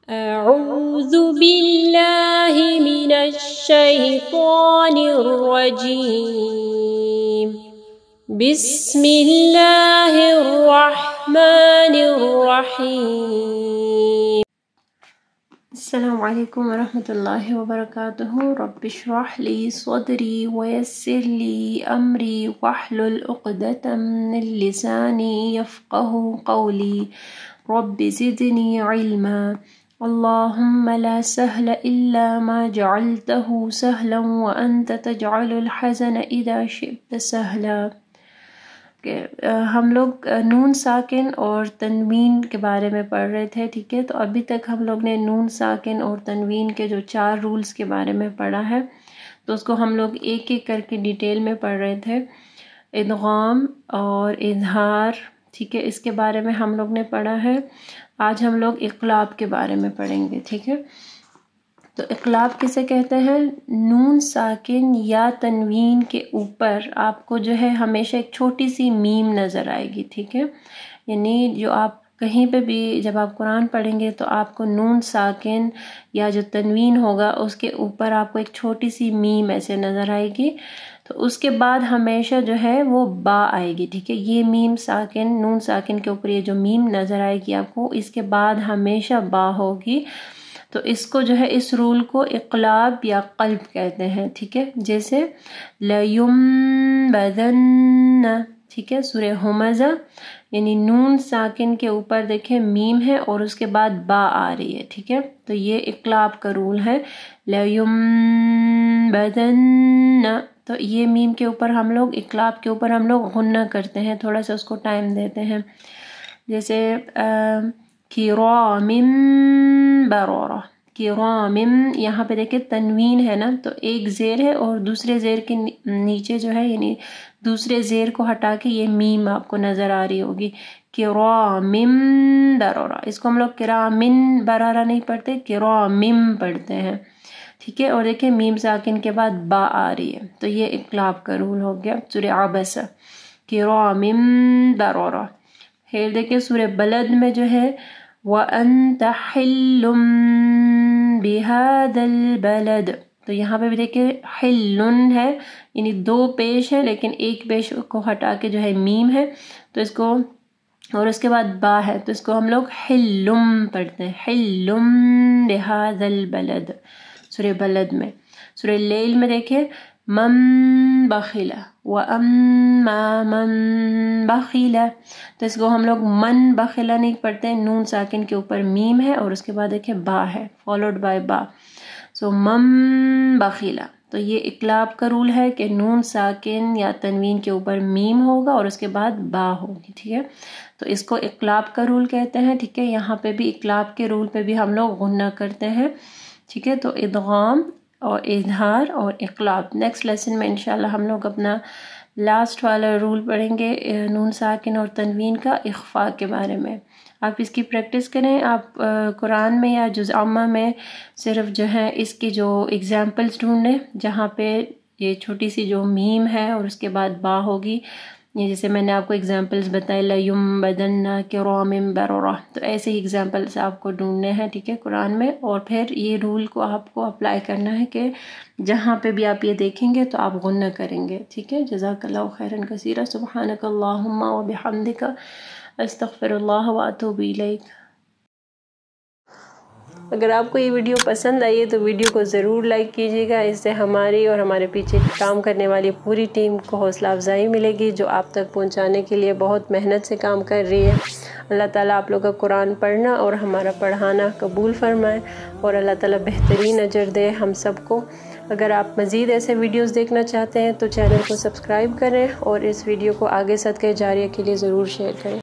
أعوذ بالله من الشيطان الرجيم بسم الله الرحمن الرحيم السلام عليكم ورحمة الله وبركاته رب اشرح لي صدري ويسر لي أمري واحلل عقدة من لساني يفقه قولي رب زدني علما اللهم لا سهل إلا ما جعلته سهلا وأنت تجعل الحزن إذا شئت سهلا. ہم لوگ نون ساکن اور تنوین کے بارے میں پڑھ رہے تھے، ٹھیک ہے. تو ابھی تک ہم لوگ نے نون ساکن اور تنوین کے جو 4 رولز کے بارے میں پڑھا ہے، تو اس کو ہم لوگ ایک ایک کر کے ڈیٹیل میں پڑھ رہے تھے. ادغام اور اظہار، ٹھیک ہے، اس کے بارے میں ہم لوگ نے پڑھا ہے. آج ہم لوگ اقلاب کے بارے میں پڑھیں گے، ٹھیک ہے. تو اقلاب کسے کہتے ہیں؟ نون ساکن یا تنوین کے اوپر آپ کو جو ہے ہمیشہ ایک چھوٹی سی میم نظر آئے گی، ٹھیک ہے. یعنی جو آپ کہیں پہ بھی جب آپ قرآن پڑھیں گے تو آپ کو نون ساکن یا جو تنوین ہوگا اس کے اوپر آپ کو ایک چھوٹی سی میم ایسے نظر آئے گی. تو اس کے بعد ہمیشہ جو ہے وہ با آئے گی، ٹھیک ہے. یہ میم ساکن، نون ساکن کے اوپر یہ جو میم نظر آئے گی آپ کو، اس کے بعد ہمیشہ با ہوگی. تو اس کو جو ہے اس رول کو اقلاب یا قلب کہتے ہیں، ٹھیک ہے. جیسے لَيُنبَذَنَّ، ٹھیک ہے. سورہ ہمزہ یعنی نون ساکن کے اوپر دیکھیں میم ہے اور اس کے بعد با آ رہی ہے، ٹھیک ہے. تو یہ اقلاب کا رول ہے، لَيُنبَذَنَّ. تو یہ میم کے اوپر ہم لوگ، اقلاب کے اوپر ہم لوگ غنہ کرتے ہیں، تھوڑا سا اس کو ٹائم دیتے ہیں. جیسے کِرَامٍ بَرَرَةٍ، کِرَامٍ، یہاں پہ دیکھیں تنوین ہے نا، تو ایک زیر ہے اور دوسرے زیر کے نیچے جو ہے یعنی دوسرے زیر کو ہٹا کے یہ میم آپ کو نظر آ رہی ہوگی. کِرَامٍ بَرَرَةٍ، اس کو ہم لوگ کِرَامٍ بَرَرَةٍ نہیں پڑھتے، کِرَامٍ پڑھتے ہیں، ٹھیک ہے. اور دیکھیں میم ساکن کے بعد با آ رہی ہے، تو یہ اقلاب کا رول ہو گیا. سورہ عبس، کِرَامٍ بَرَرَةٍ. پھر دیکھیں سورہ بلد میں جو ہے وَأَنْتَ حِلٌّ بِهَذَا الْبَلَدِ، تو یہاں پہ بھی دیکھیں حِلٌّ ہے، یعنی 2 پیش ہے لیکن ایک پیش کو ہٹا کے جو ہے میم ہے، تو اس کو، اور اس کے بعد با ہے، تو اس کو ہم لوگ حِلٌّ پڑھتے ہیں. حِلٌّ بِهَذَا الْبَلَدِ سورہ بلد میں. سورہ لیل میں دیکھیں من بخل وَأَمَّا مَن بخل، تو اس کو ہم لوگ من بخلہ نہیں پڑھتے، نون ساکن کے اوپر میم ہے اور اس کے بعد دیکھیں با ہے فالوڈ بائی با. سو من بخلہ. تو یہ اقلاب کا رول ہے کہ نون ساکن یا تنوین کے اوپر میم ہوگا اور اس کے بعد با ہوگی، ٹھیک ہے. تو اس کو اقلاب کا رول کہتے ہیں، ٹھیک ہے. یہاں پہ بھی اقلاب کے رول پہ بھی ہم لوگ غنہ کرتے ہیں، ٹھیک ہے. تو ادغام اور اظہار اور اقلاب. نیکسٹ لیسن میں انشاءاللہ ہم لوگ اپنا لاسٹ والا رول پڑھیں گے نون ساکن اور تنوین کا، اخفاء کے بارے میں. آپ اس کی پریکٹس کریں. آپ قرآن میں یا جز عامہ میں صرف جو ہے اس کی جو ایگزامپلس ڈھونڈیں جہاں پہ یہ چھوٹی سی جو میم ہے اور اس کے بعد با ہوگی، یہ جیسے میں نے آپ کو ایگزامپلس بتائے لَيُنبَذَنَّ کِرَامٍ بَرَرَةٍ، تو ایسے ہی ایگزامپلس آپ کو ڈھونڈنے ہیں، ٹھیک ہے، قرآن میں. اور پھر یہ رول کو آپ کو اپلائی کرنا ہے کہ جہاں پہ بھی آپ یہ دیکھیں گے تو آپ غنہ کریں گے، ٹھیک ہے. جزاک اللہ خیراً کثیرا. سبحانک اللہم وبحمدک، استغفر اللہ واتوب الیک. اگر آپ کو یہ ویڈیو پسند آئی ہے تو ویڈیو کو ضرور لائک کیجیے گا. اس سے ہماری اور ہمارے پیچھے کام کرنے والی پوری ٹیم کو حوصلہ افزائی ملے گی، جو آپ تک پہنچانے کے لیے بہت محنت سے کام کر رہی ہے. اللہ تعالیٰ آپ لوگ کا قرآن پڑھنا اور ہمارا پڑھانا قبول فرمائے اور اللہ تعالیٰ بہترین اجر دے ہم سب کو. اگر آپ مزید ایسے ویڈیوز دیکھنا چاہتے ہیں تو چینل کو سبسکرائب کریں اور اس ویڈیو کو آگے صدقہ جاریہ کے لیے ضرور شیئر کریں.